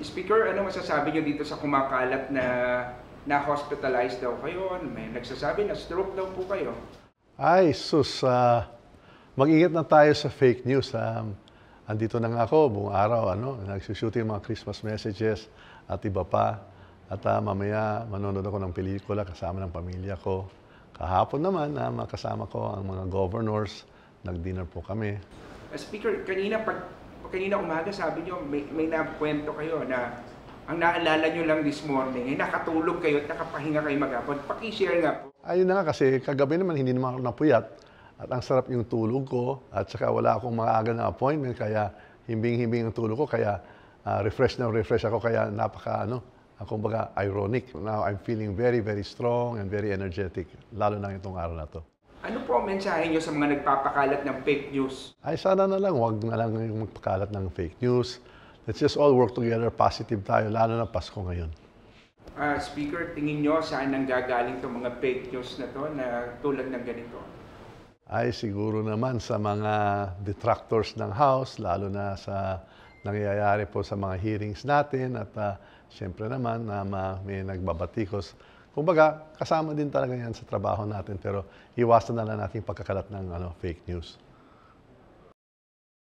Speaker, ano masasabi niyo dito sa kumakalat na na-hospitalized daw kayo? May nagsasabi na stroke daw po kayo. Ay, sus, mag-ingat na tayo sa fake news. Andito na nga ako, buong araw, nagsushooting mga Christmas messages at iba pa. At mamaya, manonood ako ng pelikula kasama ng pamilya ko. Kahapon naman, makasama ko ang mga governors. Nag-dinner po kami. Speaker, kanina umaga sabi niyo may nakwento kayo na ang naalala niyo lang this morning, nakatulog kayo at nakapahinga kayo maghapon. Paki-share nga po. Ayun na nga kasi kagabi naman hindi naman ako napuyat at ang sarap yung tulog ko at saka wala akong maaga na appointment kaya himbing-himbing ang tulog ko kaya refresh ako kaya kumbaga ironic. Now I'm feeling very, very strong and very energetic lalo na itong araw na to. Ano po ang mensahe niyo sa mga nagpapakalat ng fake news? Ay sana na lang, wag na lang yung magpakalat ng fake news. Let's just all work together, positive tayo, lalo na Pasko ngayon. Speaker, tingin nyo saan nanggagaling itong mga fake news na to na tulad ng ganito? Ay siguro naman sa mga detractors ng House, lalo na sa nangyayari po sa mga hearings natin at siyempre naman may nagbabatikos. Kumbaga, kasama din talaga yan sa trabaho natin pero iwasan na lang natin pagkakalat ng fake news.